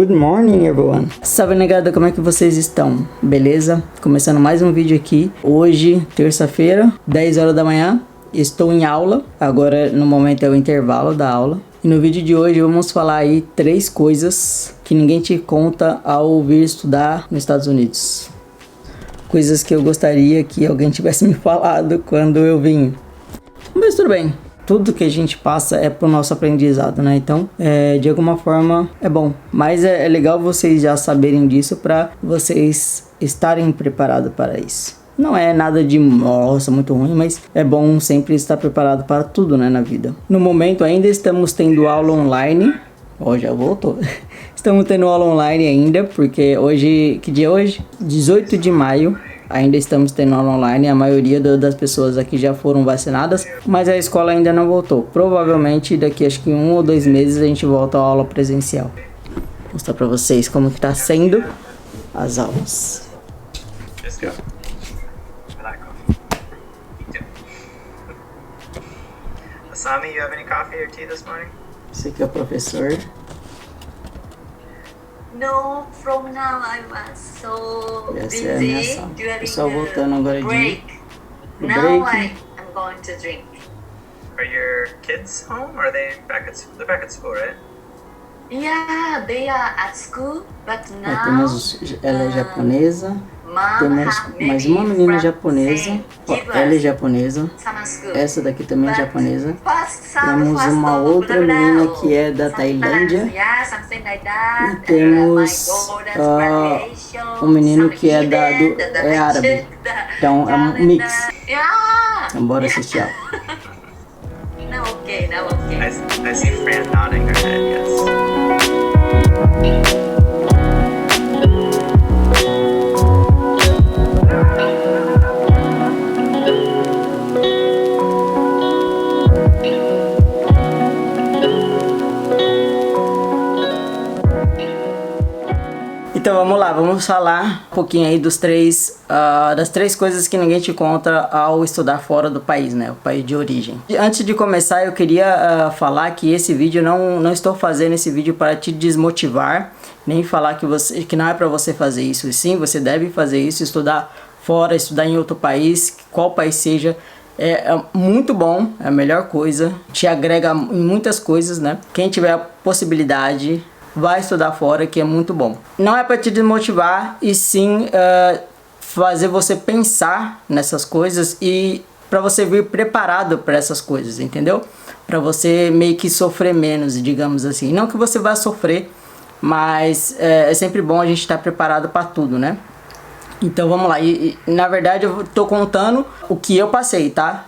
Good morning, everyone! Salve, negada, como é que vocês estão? Beleza? Começando mais um vídeo aqui. Hoje, terça-feira, 10 horas da manhã. Estou em aula. Agora, no momento, é o intervalo da aula. E no vídeo de hoje, vamos falar aí 3 coisas que ninguém te conta ao vir estudar nos Estados Unidos. Coisas que eu gostaria que alguém tivesse me falado quando eu vim. Mas tudo bem. Tudo que a gente passa é pro nosso aprendizado, né? Então, de alguma forma, é bom. Mas é legal vocês já saberem disso para vocês estarem preparados para isso. Não é nada de, nossa, muito ruim, mas é bom sempre estar preparado para tudo, né, na vida. No momento, ainda estamos tendo aula online. Ó, já voltou. Estamos tendo aula online ainda, porque hoje... Que dia é hoje? 18 de maio. Ainda estamos tendo aula online, a maioria das pessoas aqui já foram vacinadas, mas a escola ainda não voltou. Provavelmente daqui acho que 1 ou 2 meses a gente volta à aula presencial. Vou mostrar pra vocês como que tá sendo as aulas. Asami, you have any coffee or tea this morning? Esse aqui é o professor. No, from now I was so Essa é a minha busy sala. during Pessoal voltando agora the break. de Now break. I'm going to drink. Are your kids home or are they back at school? They're back at school, right? Yeah, they are at school, but now Ela é japonesa. mom Temos have mais maybe uma menina from japonesa. saying, Ó, give ela é us japonesa. summer school. Essa daqui também é But japonesa. first Temos first uma of outra blah, blah, menina blah, que é da sometimes, Tailândia. yeah, something like that. E temos My daughter's graduation, um menino some que é event, é árabe. Então é um mix. Yeah. Então bora assistir ela. Now okay, now okay. I see Fran nodding her head, yes. Então vamos lá, vamos falar um pouquinho aí das 3 coisas que ninguém te conta ao estudar fora do país, né? O país de origem. Antes de começar, eu queria falar que esse vídeo, não estou fazendo esse vídeo para te desmotivar, nem falar que não é para você fazer isso. E sim, você deve fazer isso, estudar fora, estudar em outro país, qual país seja. É muito bom, é a melhor coisa, te agrega em muitas coisas, né? Quem tiver a possibilidade... vai estudar fora, que é muito bom. Não é para te desmotivar, e sim fazer você pensar nessas coisas e para você vir preparado para essas coisas, entendeu? Para você meio que sofrer menos, digamos assim. Não que você vá sofrer, mas é sempre bom a gente estar preparado para tudo, né? Então vamos lá, e na verdade eu tô contando o que eu passei, tá?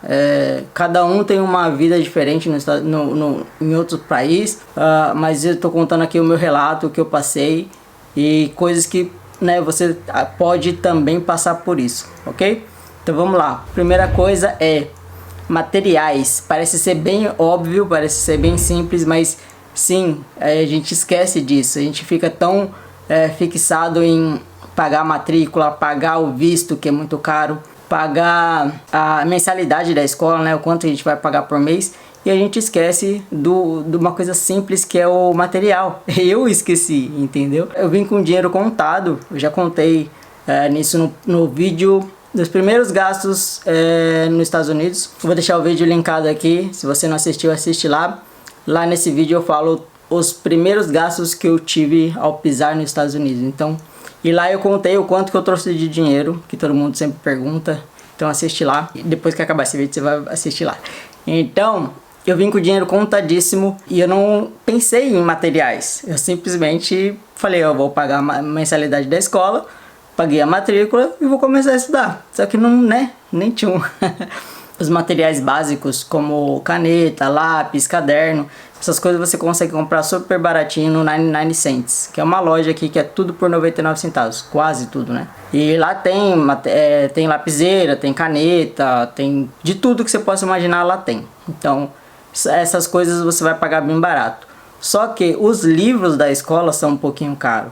Cada um tem uma vida diferente em outro país, mas eu tô contando aqui o meu relato, o que eu passei e coisas que, né, você pode também passar por isso, ok? Então vamos lá, primeira coisa é materiais. Parece ser bem óbvio, parece ser bem simples, mas sim, a gente esquece disso, a gente fica tão fixado em pagar a matrícula, pagar o visto, que é muito caro, pagar a mensalidade da escola, né, o quanto a gente vai pagar por mês, e a gente esquece de uma coisa simples que é o material. Eu esqueci, entendeu? Eu vim com dinheiro contado, eu já contei nisso no vídeo dos primeiros gastos nos Estados Unidos. Eu vou deixar o vídeo linkado aqui, se você não assistiu, assiste lá. Lá nesse vídeo eu falo os primeiros gastos que eu tive ao pisar nos Estados Unidos. Então, e lá eu contei o quanto que eu trouxe de dinheiro, que todo mundo sempre pergunta. Então assiste lá. E depois que acabar esse vídeo, você vai assistir lá. Então, eu vim com o dinheiro contadíssimo e eu não pensei em materiais. Eu simplesmente falei, eu vou pagar a mensalidade da escola, paguei a matrícula e vou começar a estudar. Só que não, né? Nem tinha. Os materiais básicos como caneta, lápis, caderno, essas coisas você consegue comprar super baratinho no 99 cents, que é uma loja aqui que é tudo por 99 centavos, quase tudo, né? E lá tem lapiseira, tem caneta, tem de tudo que você possa imaginar, lá tem. Então, essas coisas você vai pagar bem barato. Só que os livros da escola são um pouquinho caros.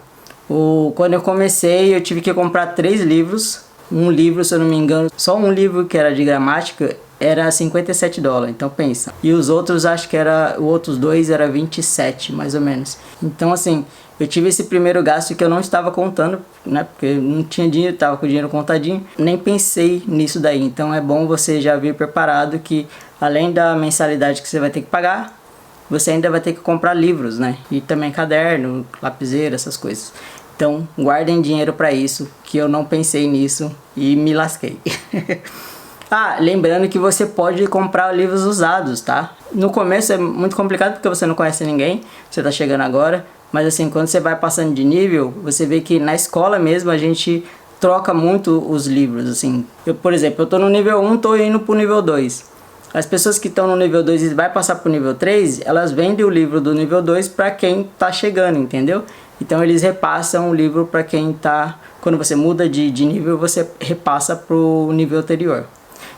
Quando eu comecei, eu tive que comprar 3 livros. Um livro, se eu não me engano, só um livro que era de gramática, era $57, então pensa. E os outros, acho que era, os outros dois era 27, mais ou menos. Então assim, eu tive esse primeiro gasto que eu não estava contando, né? Porque eu não tinha dinheiro, estava com o dinheiro contadinho. Nem pensei nisso daí. Então é bom você já vir preparado que além da mensalidade que você vai ter que pagar, você ainda vai ter que comprar livros, né? E também caderno, lapiseira, essas coisas. Então guardem dinheiro para isso, que eu não pensei nisso e me lasquei. Ah, lembrando que você pode comprar livros usados, tá? No começo é muito complicado porque você não conhece ninguém, você tá chegando agora. Mas assim, quando você vai passando de nível, você vê que na escola mesmo a gente troca muito os livros, assim. Eu, por exemplo, eu tô no nível 1, tô indo pro nível 2. As pessoas que estão no nível 2 e vai passar pro nível 3, elas vendem o livro do nível 2 para quem tá chegando, entendeu? Então eles repassam o livro para quem tá... Quando você muda de nível, você repassa pro nível anterior.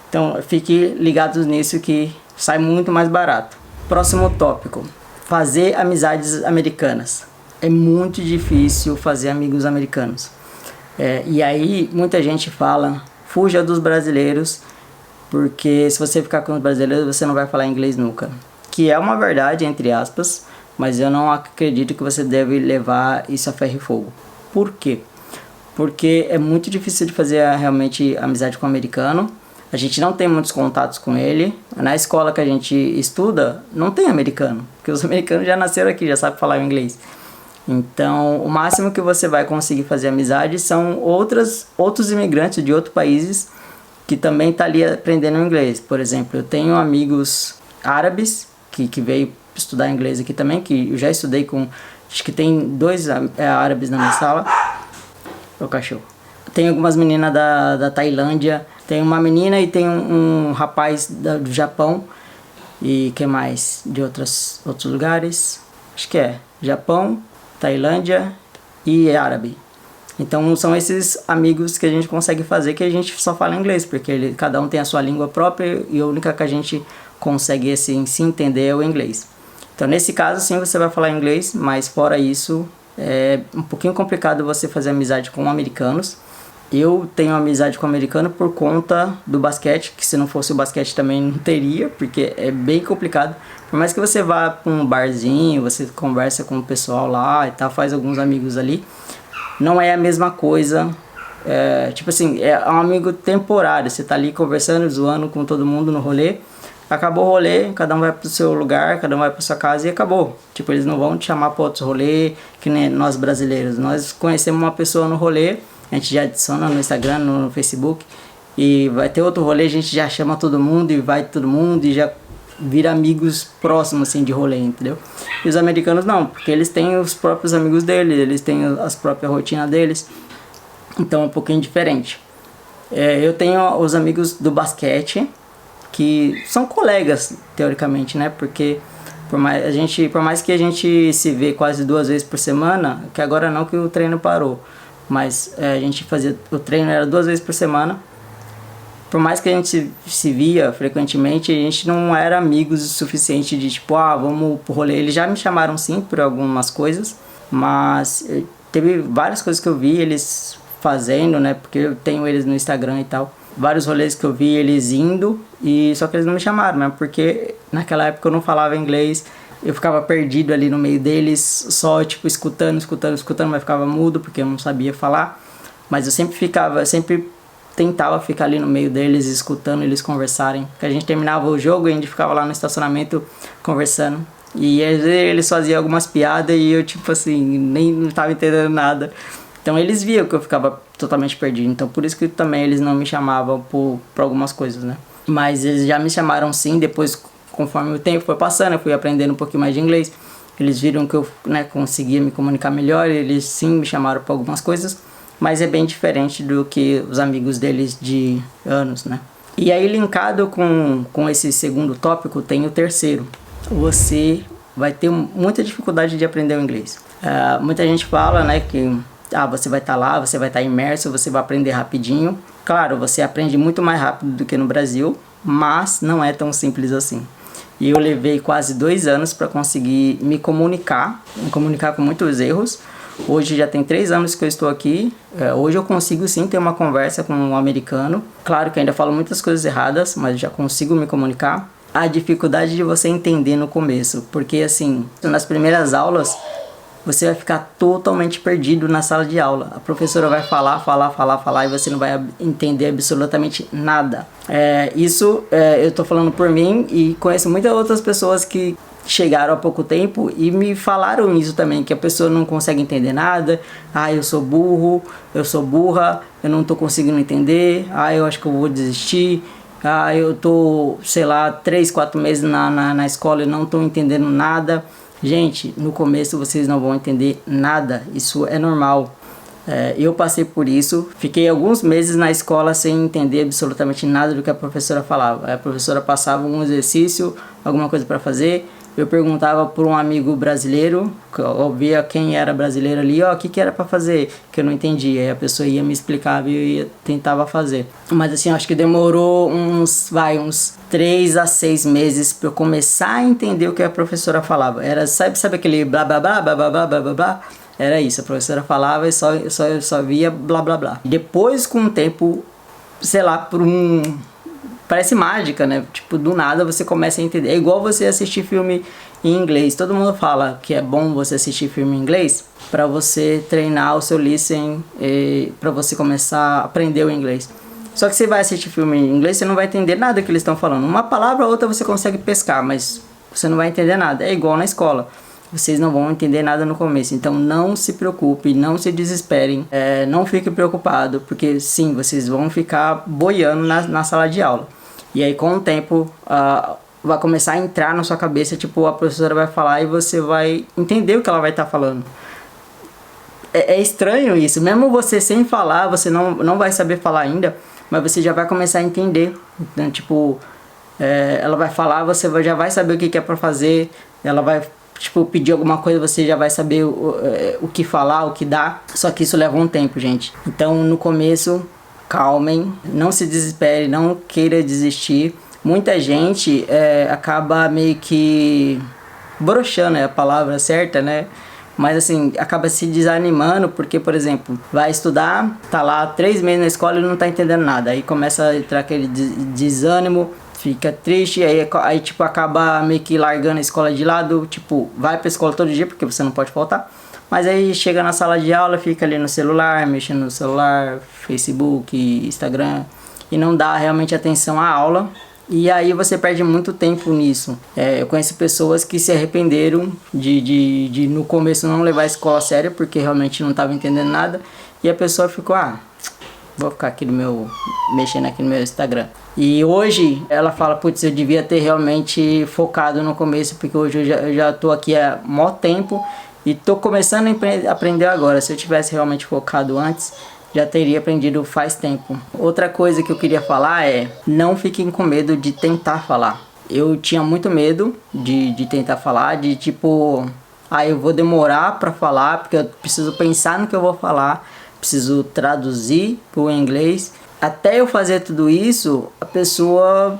Então fique ligados nisso que sai muito mais barato. Próximo tópico. Fazer amizades americanas. É muito difícil fazer amigos americanos. E aí muita gente fala, fuja dos brasileiros, porque se você ficar com os brasileiros você não vai falar inglês nunca. Que é uma verdade, entre aspas, mas eu não acredito que você deve levar isso a ferro e fogo. Por quê? Porque é muito difícil de fazer realmente amizade com o americano. A gente não tem muitos contatos com ele. Na escola que a gente estuda, não tem americano. Porque os americanos já nasceram aqui, já sabem falar inglês. Então, o máximo que você vai conseguir fazer amizade são outros imigrantes de outros países que também estão ali aprendendo inglês. Por exemplo, eu tenho amigos árabes que veio estudar inglês aqui também, que eu já estudei com... Acho que tem 2 árabes na minha sala. O cachorro. Tem algumas meninas da Tailândia. Tem uma menina e tem um rapaz do Japão. E que mais? De outros lugares. Acho que é Japão, Tailândia e árabe. Então são esses amigos que a gente consegue fazer que a gente só fala inglês. Porque cada um tem a sua língua própria e a única que a gente consegue assim, se entender é o inglês. Então nesse caso sim você vai falar inglês, mas fora isso é um pouquinho complicado você fazer amizade com americanos. Eu tenho amizade com o americano por conta do basquete, que se não fosse o basquete também não teria, porque é bem complicado. Por mais que você vá para um barzinho, você conversa com o pessoal lá e tal, faz alguns amigos ali, não é a mesma coisa. Tipo assim, é um amigo temporário, você tá ali conversando, zoando com todo mundo no rolê, acabou o rolê, cada um vai pro seu lugar, cada um vai pra sua casa e acabou. Tipo, eles não vão te chamar para outros rolê, que nem nós brasileiros. Nós conhecemos uma pessoa no rolê, a gente já adiciona no Instagram, no Facebook, e vai ter outro rolê, a gente já chama todo mundo e vai todo mundo e já vira amigos próximos assim de rolê, entendeu? E os americanos não, porque eles têm os próprios amigos deles, eles têm as próprias rotinas deles, então é um pouquinho diferente. Eu tenho os amigos do basquete, que são colegas, teoricamente, né? Porque por mais que a gente se vê quase 2 vezes por semana, que agora não, que o treino parou, mas a gente fazia, o treino era 2 vezes por semana. Por mais que a gente se via frequentemente, a gente não era amigos o suficiente de tipo, vamos pro rolê. Eles já me chamaram sim por algumas coisas, mas teve várias coisas que eu vi eles fazendo, né? Porque eu tenho eles no Instagram e tal. Vários rolês que eu vi eles indo, e só que eles não me chamaram, né? Porque naquela época eu não falava inglês. Eu ficava perdido ali no meio deles, só tipo escutando, mas ficava mudo porque eu não sabia falar. Mas eu sempre tentava ficar ali no meio deles, escutando eles conversarem. Porque a gente terminava o jogo e a gente ficava lá no estacionamento conversando. E às vezes eles faziam algumas piadas e eu tipo assim, nem não tava entendendo nada. Então eles viam que eu ficava totalmente perdido. Então por isso que também eles não me chamavam por algumas coisas, né? Mas eles já me chamaram sim, depois conforme o tempo foi passando, eu fui aprendendo um pouquinho mais de inglês. Eles viram que eu conseguia me comunicar melhor, eles sim me chamaram para algumas coisas, mas é bem diferente do que os amigos deles de anos, né? E aí linkado com esse segundo tópico tem o terceiro. Você vai ter muita dificuldade de aprender o inglês. Muita gente fala, né, que você vai estar lá, você vai estar imerso, você vai aprender rapidinho. Claro, você aprende muito mais rápido do que no Brasil, mas não é tão simples assim. E eu levei quase 2 anos para conseguir me comunicar com muitos erros, Hoje já tem 3 anos que eu estou aqui. Hoje eu consigo sim ter uma conversa com um americano. Claro que ainda falo muitas coisas erradas, mas já consigo me comunicar. A dificuldade de você entender no começo, porque assim, nas primeiras aulas, você vai ficar totalmente perdido na sala de aula. A professora vai falar e você não vai entender absolutamente nada. Eu tô falando por mim e conheço muitas outras pessoas que chegaram há pouco tempo e me falaram isso também, que a pessoa não consegue entender nada. Eu sou burro, eu sou burra, eu não tô conseguindo entender, eu acho que eu vou desistir. Eu tô, 3, 4 meses na escola e não tô entendendo nada. Gente, no começo vocês não vão entender nada, isso é normal. Eu passei por isso, fiquei alguns meses na escola sem entender absolutamente nada do que a professora falava. A professora passava um exercício, alguma coisa para fazer, eu perguntava por um amigo brasileiro, eu via quem era brasileiro ali, o que era para fazer, que eu não entendia, aí a pessoa ia me explicar e eu tentava fazer. Mas assim, acho que demorou uns 3 a 6 meses para eu começar a entender o que a professora falava. Era, sabe aquele blá blá blá blá blá blá blá blá blá? Era isso, a professora falava e eu só via blá blá blá. Depois, com o tempo, parece mágica, né? Tipo, do nada você começa a entender. É igual você assistir filme em inglês. Todo mundo fala que é bom você assistir filme em inglês para você treinar o seu listening e para você começar a aprender o inglês. Só que você vai assistir filme em inglês, você não vai entender nada que eles estão falando. Uma palavra ou outra você consegue pescar, mas você não vai entender nada. É igual na escola. Vocês não vão entender nada no começo. Então não se preocupe, não se desesperem, não fique preocupado, porque sim, vocês vão ficar boiando na sala de aula. E aí com o tempo vai começar a entrar na sua cabeça, tipo, a professora vai falar e você vai entender o que ela vai estar falando. É estranho isso, mesmo você sem falar, você não vai saber falar ainda, mas você já vai começar a entender. Então, tipo, ela vai falar, você já vai saber o que é pra fazer, ela vai pedir alguma coisa, você já vai saber o que falar, o que dar. Só que isso leva um tempo, gente. Então no começo, calmem, não se desespere, não queira desistir. Muita gente acaba meio que broxando, é a palavra certa, né? Mas assim, acaba se desanimando porque, por exemplo, vai estudar, tá lá 3 meses na escola e não tá entendendo nada. Aí começa a entrar aquele desânimo, fica triste, aí tipo, acaba meio que largando a escola de lado, tipo, vai pra escola todo dia porque você não pode faltar. Mas aí chega na sala de aula, fica ali no celular, mexendo no celular, Facebook, Instagram, e não dá realmente atenção à aula. E aí você perde muito tempo nisso. Eu conheço pessoas que se arrependeram de no começo não levar a escola a sério, porque realmente não estava entendendo nada. E a pessoa ficou, vou ficar aqui mexendo aqui no meu Instagram. E hoje ela fala, putz, eu devia ter realmente focado no começo, porque hoje eu já tô aqui há mó tempo e tô começando a aprender agora. Se eu tivesse realmente focado antes, já teria aprendido faz tempo. Outra coisa que eu queria falar não fiquem com medo de tentar falar. Eu tinha muito medo de tentar falar, de tipo, eu vou demorar pra falar, porque eu preciso pensar no que eu vou falar, preciso traduzir pro inglês. Até eu fazer tudo isso, a pessoa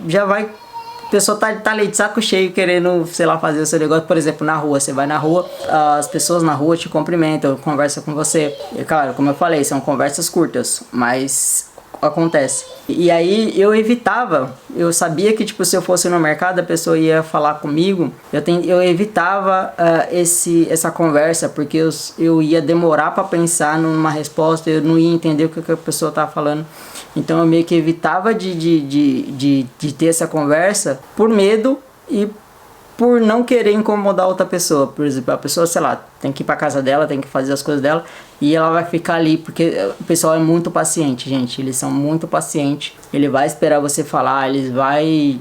tá ali de saco cheio querendo, fazer o seu negócio. Por exemplo, na rua, você vai na rua, as pessoas na rua te cumprimentam, conversam com você. E claro, como eu falei, são conversas curtas, mas acontece. E aí eu sabia que tipo, se eu fosse no mercado a pessoa ia falar comigo, eu evitava essa conversa, porque eu ia demorar para pensar numa resposta, eu não ia entender o que a pessoa estava falando. Então eu meio que evitava de ter essa conversa por medo e por não querer incomodar outra pessoa. Por exemplo, a pessoa, tem que ir pra casa dela, tem que fazer as coisas dela e ela vai ficar ali, porque o pessoal é muito paciente, gente. Eles são muito pacientes. Ele vai esperar você falar, eles vai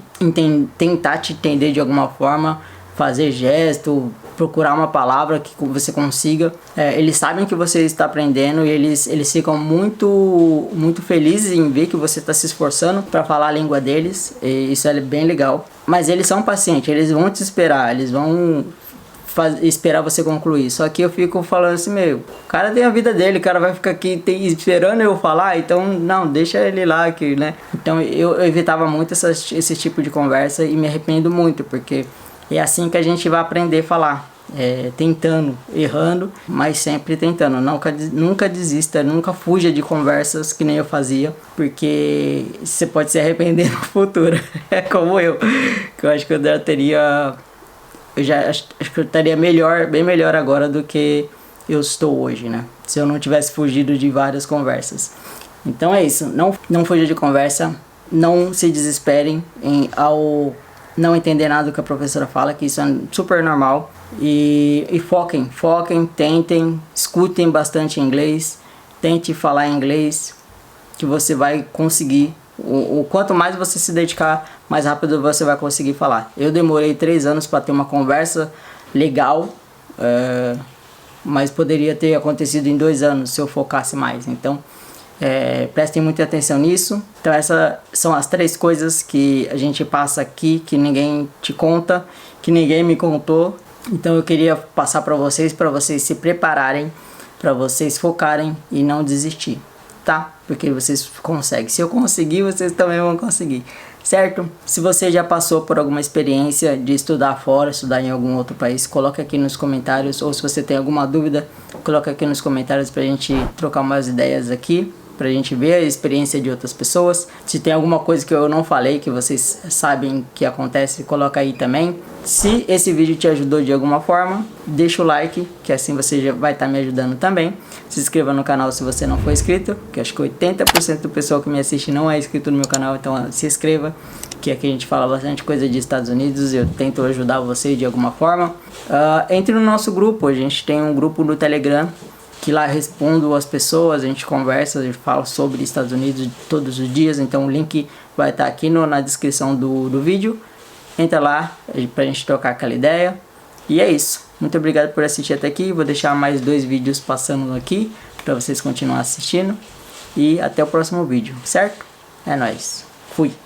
tentar te entender de alguma forma, fazer gesto, procurar uma palavra que você consiga. Eles sabem que você está aprendendo e eles ficam muito, muito felizes em ver que você está se esforçando para falar a língua deles. E isso é bem legal. Mas eles são pacientes, eles vão te esperar, eles vão esperar você concluir. Só que eu fico falando assim, o cara tem a vida dele, o cara vai ficar aqui esperando eu falar, então não, deixa ele lá aqui, né? Então eu evitava muito esse tipo de conversa e me arrependo muito, porque é assim que a gente vai aprender a falar. tentando, errando, mas sempre tentando. Nunca desista, nunca fuja de conversas que nem eu fazia, porque você pode se arrepender no futuro. É como eu, que eu acho que eu teria... acho que eu estaria melhor, bem melhor agora do que eu estou hoje, né? Se eu não tivesse fugido de várias conversas. Então é isso, não fuja de conversa, não se desesperem ao não entender nada do que a professora fala, que isso é super normal. E foquem, tentem, escutem bastante inglês, tente falar inglês, que você vai conseguir. O quanto mais você se dedicar, mais rápido você vai conseguir falar. Eu demorei 3 anos para ter uma conversa legal, mas poderia ter acontecido em 2 anos se eu focasse mais. Então, prestem muita atenção nisso. Então, essas são as 3 coisas que a gente passa aqui, que ninguém te conta, que ninguém me contou. Então, eu queria passar para vocês se prepararem, para vocês focarem e não desistir, tá? Porque vocês conseguem. Se eu conseguir, vocês também vão conseguir, certo? Se você já passou por alguma experiência de estudar fora, estudar em algum outro país, coloca aqui nos comentários. Ou se você tem alguma dúvida, coloca aqui nos comentários pra gente trocar umas ideias aqui, pra gente ver a experiência de outras pessoas. Se tem alguma coisa que eu não falei, que vocês sabem que acontece, coloca aí também. Se esse vídeo te ajudou de alguma forma, deixa o like, que assim você já vai estar me ajudando também. Se inscreva no canal se você não for inscrito, que acho que 80% do pessoal que me assiste não é inscrito no meu canal, então se inscreva, que aqui a gente fala bastante coisa de Estados Unidos e eu tento ajudar você de alguma forma. Entre no nosso grupo, a gente tem um grupo no Telegram, que lá eu respondo as pessoas, a gente conversa, a gente fala sobre Estados Unidos todos os dias, então o link vai estar aqui na descrição do vídeo. Entra lá pra gente trocar aquela ideia. E é isso. Muito obrigado por assistir até aqui. Vou deixar mais 2 vídeos passando aqui para vocês continuarem assistindo. E até o próximo vídeo, certo? É nóis. Fui.